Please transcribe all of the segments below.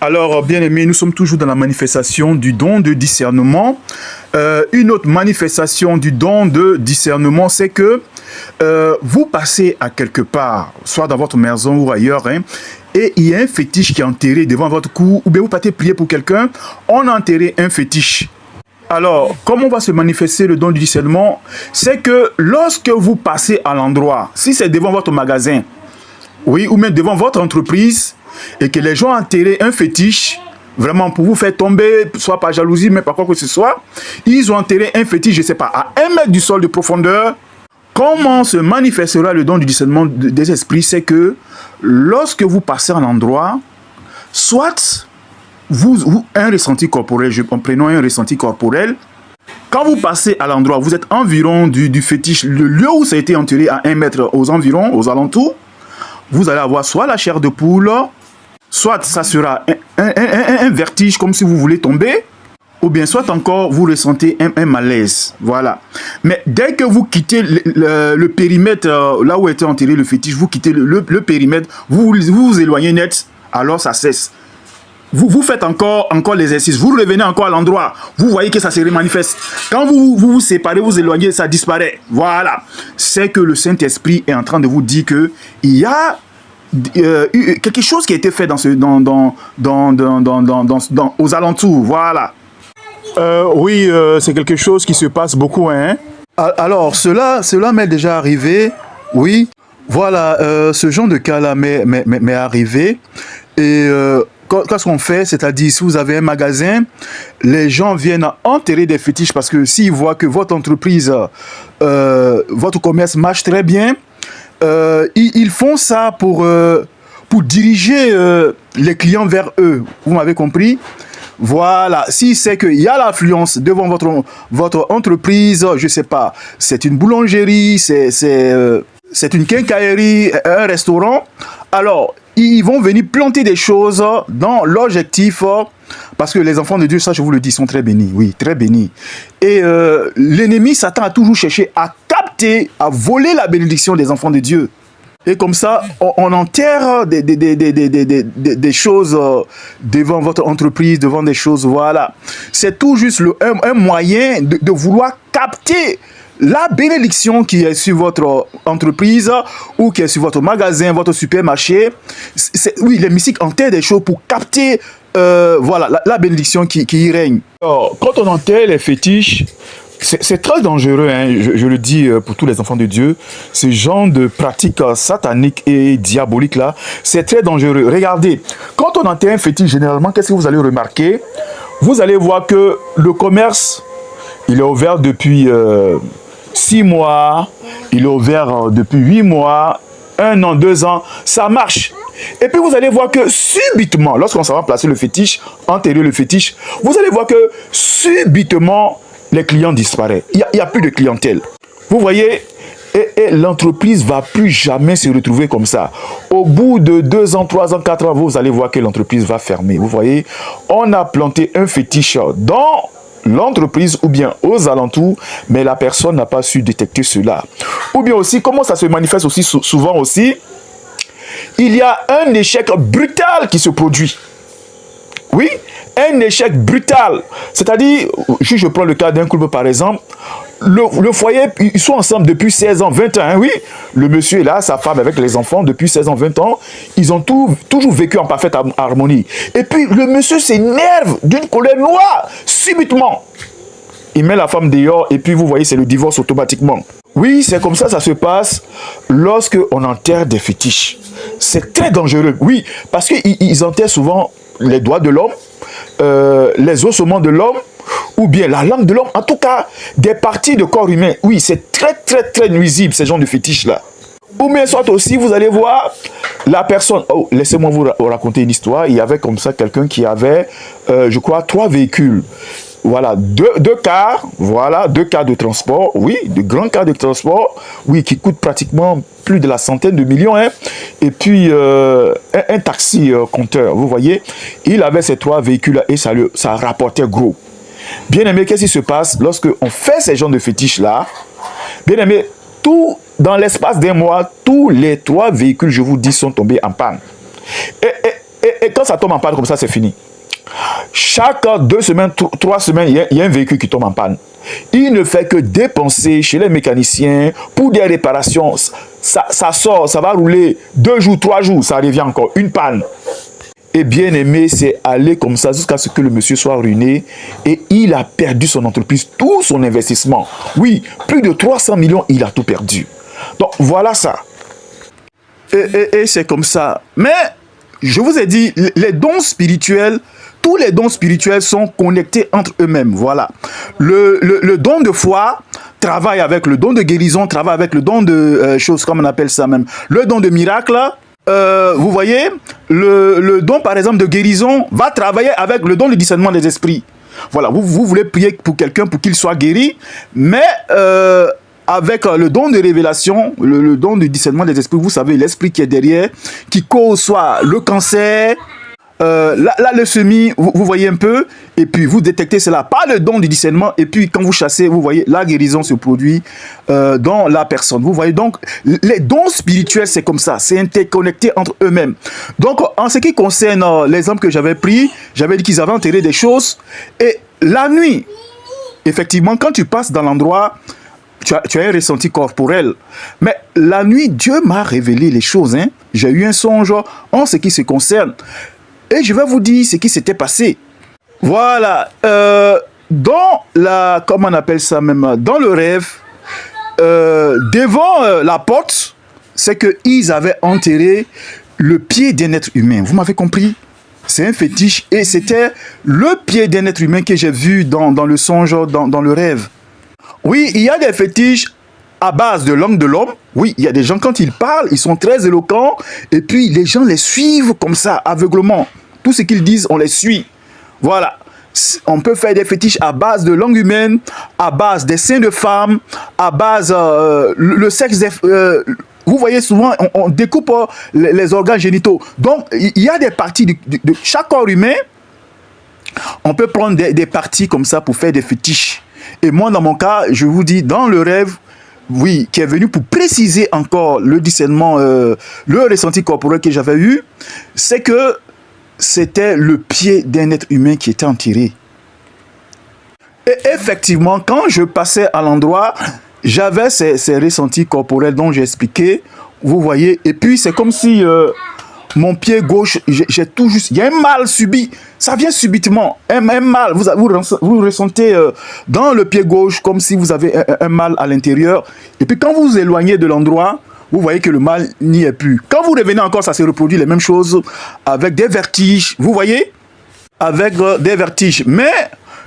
Alors, bien aimé, nous sommes toujours dans la manifestation du don de discernement. Une autre manifestation du don de discernement, c'est que vous passez à quelque part, soit dans votre maison ou ailleurs, hein, et il y a un fétiche qui est enterré devant votre cou, ou bien vous partez prier pour quelqu'un, on a enterré un fétiche. Alors, comment va se manifester le don du discernement? C'est que lorsque vous passez à l'endroit, si c'est devant votre magasin, oui, ou même devant votre entreprise, et que les gens ont enterré un fétiche, vraiment pour vous faire tomber, soit par jalousie, mais par quoi que ce soit, ils ont enterré un fétiche, je ne sais pas, à 1 mètre du sol de profondeur. Comment se manifestera le don du discernement des esprits? C'est que lorsque vous passez à l'endroit, soit vous un ressenti corporel, prenons un ressenti corporel, quand vous passez à l'endroit, vous êtes environ du fétiche, le lieu où ça a été enterré à 1 mètre aux environs, aux alentours, vous allez avoir soit la chair de poule, soit ça sera un vertige comme si vous voulez tomber, ou bien soit encore vous ressentez un malaise. Voilà. Mais dès que vous quittez le périmètre, là où était enterré le fétiche, vous quittez le périmètre, vous éloignez net, alors ça cesse. Vous faites encore l'exercice, vous revenez encore à l'endroit, vous voyez que ça se manifeste. Quand vous séparez, vous éloignez, ça disparaît. Voilà. C'est que le Saint-Esprit est en train de vous dire que il y a quelque chose qui a été fait aux alentours. Voilà. Oui, c'est quelque chose qui se passe beaucoup, hein. Alors, cela m'est déjà arrivé, oui. Voilà, ce genre de cas-là m'est arrivé. Et qu'est-ce qu'on fait? C'est-à-dire, si vous avez un magasin, les gens viennent enterrer des fétiches parce que s'ils voient que votre entreprise, votre commerce marche très bien, ils font ça pour diriger les clients vers eux. Vous m'avez compris? Voilà, si c'est qu'il y a l'affluence devant votre entreprise, je ne sais pas, c'est une boulangerie, c'est une quincaillerie, un restaurant, alors ils vont venir planter des choses dans l'objectif, parce que les enfants de Dieu, ça je vous le dis, sont très bénis, oui, très bénis. Et l'ennemi, Satan, a toujours cherché à capter, à voler la bénédiction des enfants de Dieu. Et comme ça, on enterre des choses devant votre entreprise, devant des choses, voilà. C'est tout juste un moyen de vouloir capter la bénédiction qui est sur votre entreprise ou qui est sur votre magasin, votre supermarché. Oui, les mystiques enterrent des choses pour capter voilà, la bénédiction qui y règne. Alors, quand on enterre les fétiches, c'est très dangereux, hein, je le dis pour tous les enfants de Dieu. Ce genre de pratique satanique et diabolique là, c'est très dangereux. Regardez, quand on enterre un fétiche, généralement, qu'est-ce que vous allez remarquer? Vous allez voir que le commerce, il est ouvert depuis 6 mois, il est ouvert depuis 8 mois, 1 an, 2 ans, ça marche. Et puis vous allez voir que subitement, lorsqu'on s'en va placer le fétiche, enterrer le fétiche, vous allez voir que subitement, les clients disparaissent. Il n'y a plus de clientèle. Vous voyez, et l'entreprise ne va plus jamais se retrouver comme ça. Au bout de 2 ans, 3 ans, 4 ans, vous allez voir que l'entreprise va fermer. Vous voyez, on a planté un fétiche dans l'entreprise ou bien aux alentours, mais la personne n'a pas su détecter cela. Ou bien aussi, comment ça se manifeste aussi souvent aussi, il y a un échec brutal qui se produit. Oui, un échec brutal. C'est-à-dire, si je prends le cas d'un couple par exemple, le foyer, ils sont ensemble depuis 16 ans, 20 ans, hein, oui. Le monsieur est là, sa femme avec les enfants depuis 16 ans, 20 ans. Ils ont toujours vécu en parfaite harmonie. Et puis, le monsieur s'énerve d'une colère noire, subitement. Il met la femme dehors et puis vous voyez, c'est le divorce automatiquement. Oui, c'est comme ça se passe lorsque on enterre des fétiches. C'est très dangereux, oui, parce qu'ils enterrent souvent les doigts de l'homme, les ossements de l'homme, ou bien la langue de l'homme, en tout cas, des parties de corps humain. Oui, c'est très, très, très nuisible, ces genres de fétiches-là. Ou bien soit aussi, vous allez voir la personne... Oh, laissez-moi vous raconter une histoire. Il y avait comme ça quelqu'un qui avait, je crois, 3 véhicules. Voilà, deux cars, voilà, 2 cars de transport, oui, de grands cars de transport, oui, qui coûtent pratiquement plus de la centaine de millions, hein. Et puis un taxi compteur, vous voyez, il avait ces 3 véhicules et ça rapportait gros. Bien aimé, qu'est-ce qui se passe lorsque on fait ces genres de fétiches-là? Bien aimé, dans l'espace d'1 mois, tous les 3 véhicules, je vous dis, sont tombés en panne. Et Et quand ça tombe en panne comme ça, c'est fini. Chaque 2 semaines, 3 semaines, il y a un véhicule qui tombe en panne. Il ne fait que dépenser chez les mécaniciens pour des réparations. Ça sort, ça va rouler 2 jours, 3 jours, ça revient encore. Une panne. Et bien aimé, c'est aller comme ça jusqu'à ce que le monsieur soit ruiné et il a perdu son entreprise, tout son investissement. Oui, plus de 300 millions, il a tout perdu. Donc voilà ça. Et c'est comme ça. Mais je vous ai dit, les dons spirituels, tous les dons spirituels sont connectés entre eux-mêmes. Voilà. Le don de foi travaille avec le don de guérison, travaille avec le don de choses, comme on appelle ça même. Le don de miracle, vous voyez, le don par exemple de guérison va travailler avec le don de discernement des esprits. Voilà, vous voulez prier pour quelqu'un pour qu'il soit guéri, mais avec le don de révélation, le don de discernement des esprits, vous savez, l'esprit qui est derrière, qui cause soit le cancer, la leucémie, vous voyez un peu, et puis vous détectez cela par le don du discernement, et puis quand vous chassez, vous voyez, la guérison se produit dans la personne. Vous voyez, donc, les dons spirituels, c'est comme ça, c'est interconnecté entre eux-mêmes. Donc, en ce qui concerne l'exemple que j'avais pris, j'avais dit qu'ils avaient enterré des choses, et la nuit, effectivement, quand tu passes dans l'endroit, tu as un ressenti corporel. Mais la nuit, Dieu m'a révélé les choses. Hein. J'ai eu un songe en ce qui se concerne. Et je vais vous dire ce qui s'était passé. Voilà. Dans la... Comment on appelle ça même? Dans le rêve, devant la porte, c'est qu'ils avaient enterré le pied d'un être humain. Vous m'avez compris? C'est un fétiche. Et c'était le pied d'un être humain que j'ai vu dans le songe, dans le rêve. Oui, il y a des fétiches à base de langue de l'homme. Oui, il y a des gens, quand ils parlent, ils sont très éloquents. Et puis, les gens les suivent comme ça, aveuglement. Tout ce qu'ils disent, on les suit. Voilà. On peut faire des fétiches à base de langue humaine, à base des seins de femmes, à base le sexe des... vous voyez, souvent, on découpe les organes génitaux. Donc, il y a des parties de chaque corps humain. On peut prendre des parties comme ça pour faire des fétiches. Et moi, dans mon cas, je vous dis, dans le rêve, oui, qui est venu pour préciser encore le discernement, le ressenti corporel que j'avais eu, c'est que c'était le pied d'un être humain qui était enterré. Et effectivement, quand je passais à l'endroit, j'avais ces ressentis corporels dont j'ai expliqué, vous voyez, et puis c'est comme si... mon pied gauche, j'ai tout juste... Il y a un mal subi. Ça vient subitement. Un mal. Vous ressentez dans le pied gauche comme si vous avez un mal à l'intérieur. Et puis quand vous vous éloignez de l'endroit, vous voyez que le mal n'y est plus. Quand vous revenez encore, ça se reproduit les mêmes choses avec des vertiges. Vous voyez? Avec des vertiges. Mais,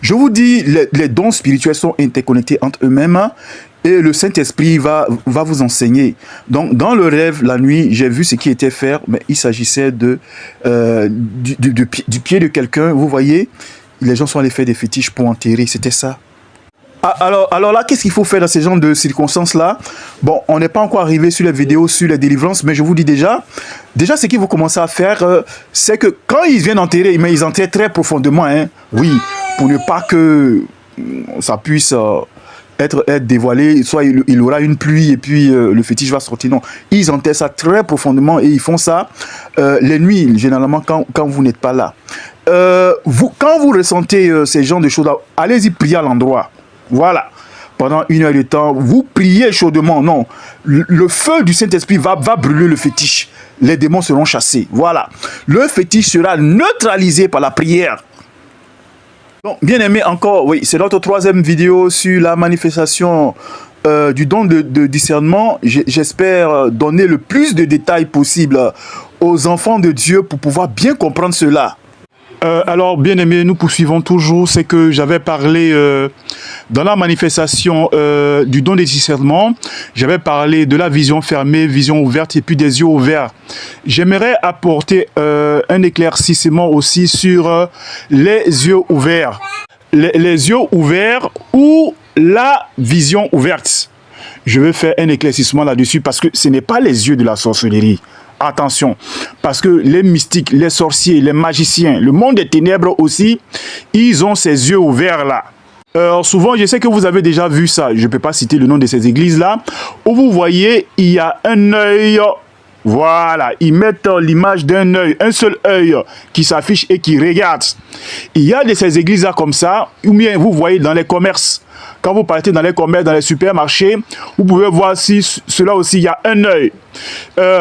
je vous dis, les dons spirituels sont interconnectés entre eux-mêmes. Et le Saint-Esprit va vous enseigner. Donc, dans le rêve, la nuit, j'ai vu ce qui était fait, mais il s'agissait du pied de quelqu'un. Vous voyez, les gens sont allés faire des fétiches pour enterrer. C'était ça. Alors là, qu'est-ce qu'il faut faire dans ces genres de circonstances-là? Bon, on n'est pas encore arrivé sur les vidéos, sur les délivrances, mais je vous dis déjà ce qu'il faut commencer à faire, c'est que quand ils viennent enterrer, mais ils enterrent très profondément, hein, oui, pour ne pas que ça puisse... être dévoilé, soit il aura une pluie et puis le fétiche va sortir. Non, ils enterrent ça très profondément et ils font ça les nuits, généralement quand vous n'êtes pas là. Quand vous ressentez ces genres de choses, allez-y prier à l'endroit. Voilà. Pendant 1 heure de temps, vous priez chaudement. Non, le feu du Saint-Esprit va brûler le fétiche. Les démons seront chassés. Voilà. Le fétiche sera neutralisé par la prière. Bon, bien aimé encore, oui, c'est notre 3e vidéo sur la manifestation du don de discernement. J'espère donner le plus de détails possible aux enfants de Dieu pour pouvoir bien comprendre cela. Alors, bien aimé, nous poursuivons toujours. C'est que j'avais parlé dans la manifestation du don de discernement. J'avais parlé de la vision fermée, vision ouverte et puis des yeux ouverts. J'aimerais apporter un éclaircissement aussi sur les yeux ouverts. Les yeux ouverts ou la vision ouverte. Je vais faire un éclaircissement là-dessus parce que ce n'est pas les yeux de la sorcellerie. Attention, parce que les mystiques, les sorciers, les magiciens, le monde des ténèbres aussi, ils ont ces yeux ouverts là. Souvent, je sais que vous avez déjà vu ça, je ne peux pas citer le nom de ces églises là, où vous voyez, il y a un œil Voilà, ils mettent l'image d'un œil, un seul œil qui s'affiche et qui regarde. Il y a de ces églises-là comme ça, ou bien vous voyez dans les commerces. Quand vous partez dans les commerces, dans les supermarchés, vous pouvez voir si cela aussi, il y a un œil.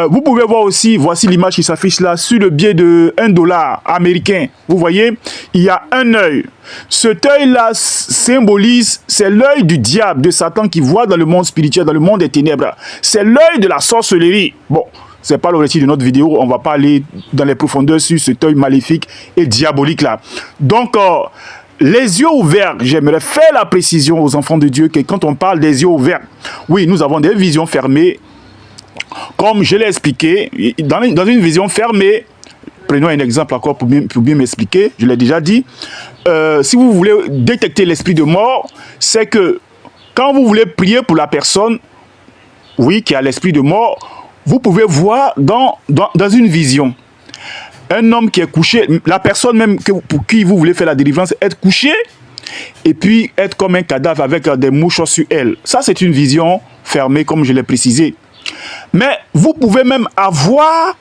Vous pouvez voir aussi, voici l'image qui s'affiche là, sur le billet de $1 américain. Vous voyez, il y a un œil. Cet œil-là symbolise, c'est l'œil du diable, de Satan qui voit dans le monde spirituel, dans le monde des ténèbres. C'est l'œil de la sorcellerie. Bon, ce n'est pas l'objectif de notre vidéo, on ne va pas aller dans les profondeurs sur cet œil maléfique et diabolique là. Donc, les yeux ouverts, j'aimerais faire la précision aux enfants de Dieu que quand on parle des yeux ouverts, oui, nous avons des visions fermées, comme je l'ai expliqué, dans une vision fermée, prenons un exemple encore pour bien m'expliquer, je l'ai déjà dit, si vous voulez détecter l'esprit de mort, c'est que quand vous voulez prier pour la personne, oui, qui a l'esprit de mort, vous pouvez voir dans une vision. Un homme qui est couché, la personne même pour qui vous voulez faire la délivrance, être couché et puis être comme un cadavre avec des mouches sur elle. Ça, c'est une vision fermée, comme je l'ai précisé. Mais vous pouvez même avoir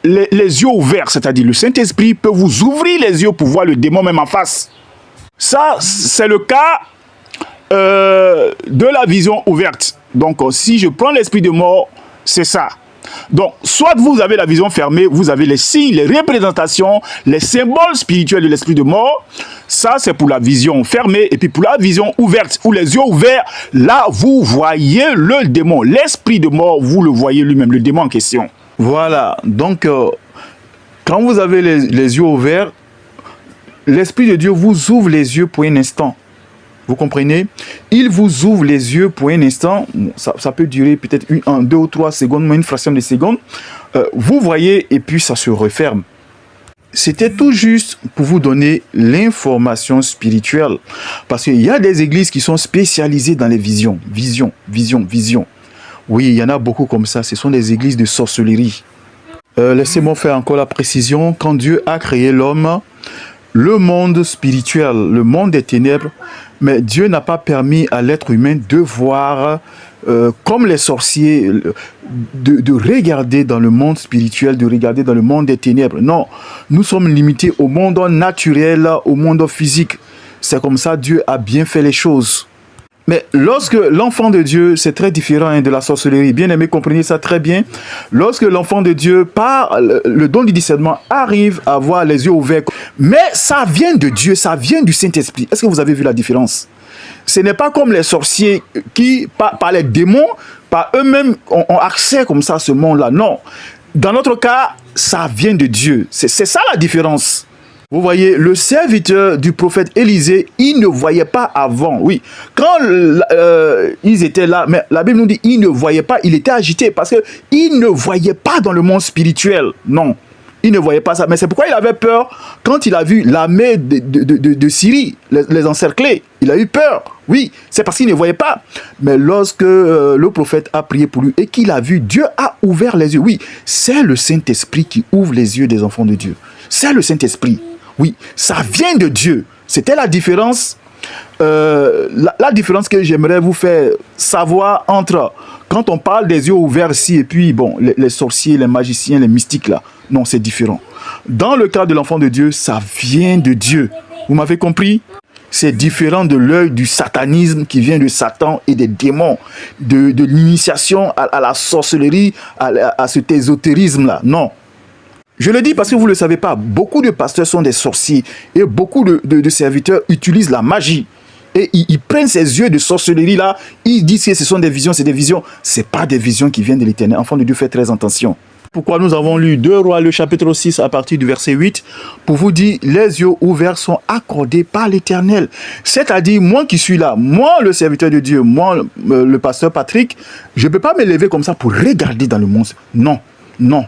les yeux ouverts, c'est-à-dire le Saint-Esprit peut vous ouvrir les yeux pour voir le démon même en face. Ça, c'est le cas de la vision ouverte. Donc, si je prends l'esprit de mort, c'est ça. Donc, soit vous avez la vision fermée, vous avez les signes, les représentations, les symboles spirituels de l'esprit de mort. Ça, c'est pour la vision fermée. Et puis pour la vision ouverte, ou les yeux ouverts, là, vous voyez le démon. L'esprit de mort, vous le voyez lui-même, le démon en question. Voilà. Donc, quand vous avez les yeux ouverts, l'Esprit de Dieu vous ouvre les yeux pour un instant. Vous comprenez? Il vous ouvre les yeux pour un instant. Ça peut durer peut-être 1, 2 ou 3 secondes, mais une fraction de seconde. Vous voyez et puis ça se referme. C'était tout juste pour vous donner l'information spirituelle. Parce qu'il y a des églises qui sont spécialisées dans les visions. Vision. Oui, il y en a beaucoup comme ça. Ce sont des églises de sorcellerie. Laissez-moi faire encore la précision. Quand Dieu a créé l'homme, le monde spirituel, le monde des ténèbres, mais Dieu n'a pas permis à l'être humain de voir, comme les sorciers, de regarder dans le monde spirituel, de regarder dans le monde des ténèbres. Non, nous sommes limités au monde naturel, au monde physique. C'est comme ça Dieu a bien fait les choses. Mais lorsque l'enfant de Dieu, c'est très différent de la sorcellerie. Bien aimé, comprenez ça très bien. Lorsque l'enfant de Dieu, par le don du discernement, arrive à voir les yeux ouverts. Mais ça vient de Dieu, ça vient du Saint-Esprit. Est-ce que vous avez vu la différence? Ce n'est pas comme les sorciers qui, par les démons, par eux-mêmes, ont accès comme ça à ce monde-là. Non. Dans notre cas, ça vient de Dieu. C'est ça la différence. Vous voyez, le serviteur du prophète Élisée, il ne voyait pas avant. Oui, quand ils étaient là, mais la Bible nous dit, il ne voyait pas, il était agité parce qu'il ne voyait pas dans le monde spirituel. Non, il ne voyait pas ça. Mais c'est pourquoi il avait peur quand il a vu l'armée de Syrie les encercler. Il a eu peur. Oui, c'est parce qu'il ne voyait pas. Mais lorsque le prophète a prié pour lui et qu'il a vu, Dieu a ouvert les yeux. Oui, c'est le Saint-Esprit qui ouvre les yeux des enfants de Dieu. C'est le Saint-Esprit. Oui, ça vient de Dieu. C'était la différence. La différence que j'aimerais vous faire savoir entre quand on parle des yeux ouverts ici et puis bon, les sorciers, les magiciens, les mystiques là. Non, c'est différent. Dans le cas de l'enfant de Dieu, ça vient de Dieu. Vous m'avez compris? C'est différent de l'œil du satanisme qui vient de Satan et des démons, de l'initiation à la sorcellerie, à cet ésotérisme là. Non. Je le dis parce que vous ne le savez pas, beaucoup de pasteurs sont des sorciers et beaucoup de serviteurs utilisent la magie. Et ils prennent ces yeux de sorcellerie là, ils disent que ce sont des visions, c'est des visions. Ce n'est pas des visions qui viennent de l'Éternel. Enfant de Dieu, faites très attention. Pourquoi nous avons lu 2 Rois, le chapitre 6 à partir du verset 8, pour vous dire, les yeux ouverts sont accordés par l'Éternel. C'est-à-dire, moi qui suis là, moi le serviteur de Dieu, moi le pasteur Patrick, je ne peux pas me lever comme ça pour regarder dans le monde. Non, non,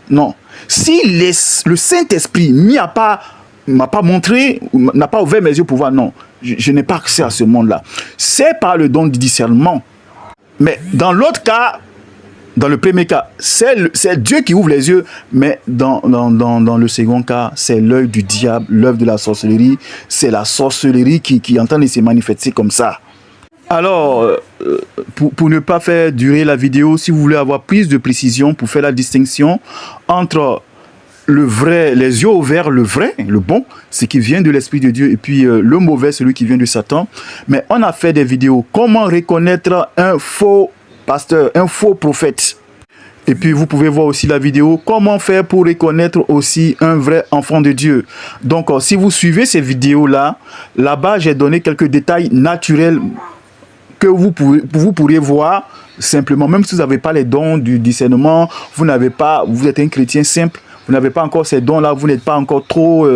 non. Si le Saint-Esprit m'a pas montré, n'a pas ouvert mes yeux pour voir, non, je n'ai pas accès à ce monde-là. C'est par le don du discernement. Mais dans l'autre cas, dans le premier cas, c'est Dieu qui ouvre les yeux, mais dans le second cas, c'est l'œil du diable, l'œuvre de la sorcellerie. C'est la sorcellerie qui est en train de se manifester comme ça. Alors, pour ne pas faire durer la vidéo, si vous voulez avoir plus de précision pour faire la distinction entre le vrai, les yeux ouverts, le vrai, le bon, ce qui vient de l'Esprit de Dieu, et puis le mauvais, celui qui vient de Satan. Mais on a fait des vidéos. Comment reconnaître un faux pasteur, un faux prophète? Et puis vous pouvez voir aussi la vidéo comment faire pour reconnaître aussi un vrai enfant de Dieu. Donc si vous suivez ces vidéos là-bas j'ai donné quelques détails naturels que vous pourriez voir simplement, même si vous n'avez pas les dons du discernement, vous êtes un chrétien simple, vous n'avez pas encore ces dons là, vous n'êtes pas encore trop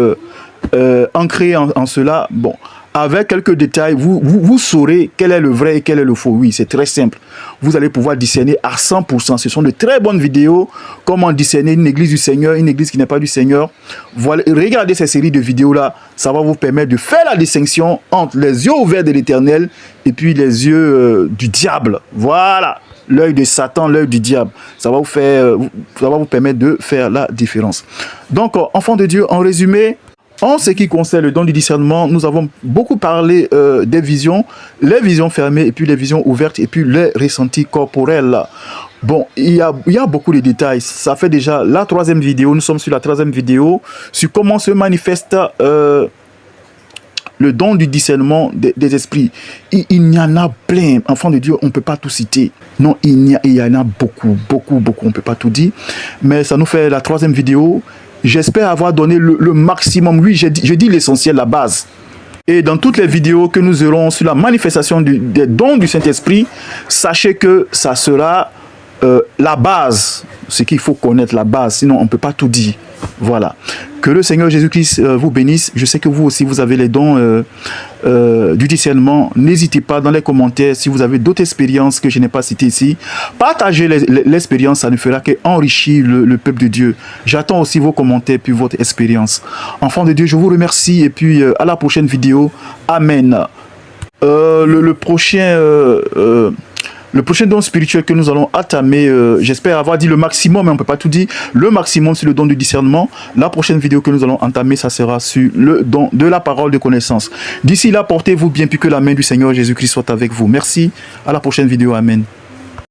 ancré en cela. Bon, avec quelques détails, vous saurez quel est le vrai et quel est le faux. Oui, c'est très simple. Vous allez pouvoir discerner à 100%. Ce sont de très bonnes vidéos. Comment discerner une église du Seigneur, une église qui n'est pas du Seigneur. Voilà, regardez ces séries de vidéos-là. Ça va vous permettre de faire la distinction entre les yeux ouverts de l'Éternel et puis les yeux du diable. Voilà. L'œil de Satan, l'œil du diable. Ça va vous permettre de faire la différence. Donc, enfants de Dieu, en résumé, en ce qui concerne le don du discernement, nous avons beaucoup parlé des visions, les visions fermées et puis les visions ouvertes et puis les ressentis corporels. Bon, il y a beaucoup de détails. Ça fait déjà la 3e vidéo. Nous sommes sur la 3e vidéo sur comment se manifeste le don du discernement des esprits. Il y en a plein. Enfants de Dieu, on ne peut pas tout citer. Non, il y en a beaucoup. On ne peut pas tout dire. Mais ça nous fait la 3e vidéo. J'espère avoir donné le maximum. Oui, je dis l'essentiel, la base. Et dans toutes les vidéos que nous aurons sur la manifestation des dons du Saint-Esprit, sachez que ça sera la base. Ce qu'il faut connaître, la base. Sinon, on ne peut pas tout dire. Voilà. Que le Seigneur Jésus-Christ vous bénisse. Je sais que vous aussi, vous avez les dons du discernement. N'hésitez pas dans les commentaires si vous avez d'autres expériences que je n'ai pas citées ici. Partagez l'expérience, ça ne fera qu'enrichir le peuple de Dieu. J'attends aussi vos commentaires puis votre expérience. Enfants de Dieu, je vous remercie et puis à la prochaine vidéo. Amen. Le prochain don spirituel que nous allons entamer, j'espère avoir dit le maximum, mais on ne peut pas tout dire. Le maximum sur le don du discernement. La prochaine vidéo que nous allons entamer, ça sera sur le don de la parole de connaissance. D'ici là, portez-vous bien, puis que la main du Seigneur Jésus-Christ soit avec vous. Merci. À la prochaine vidéo. Amen.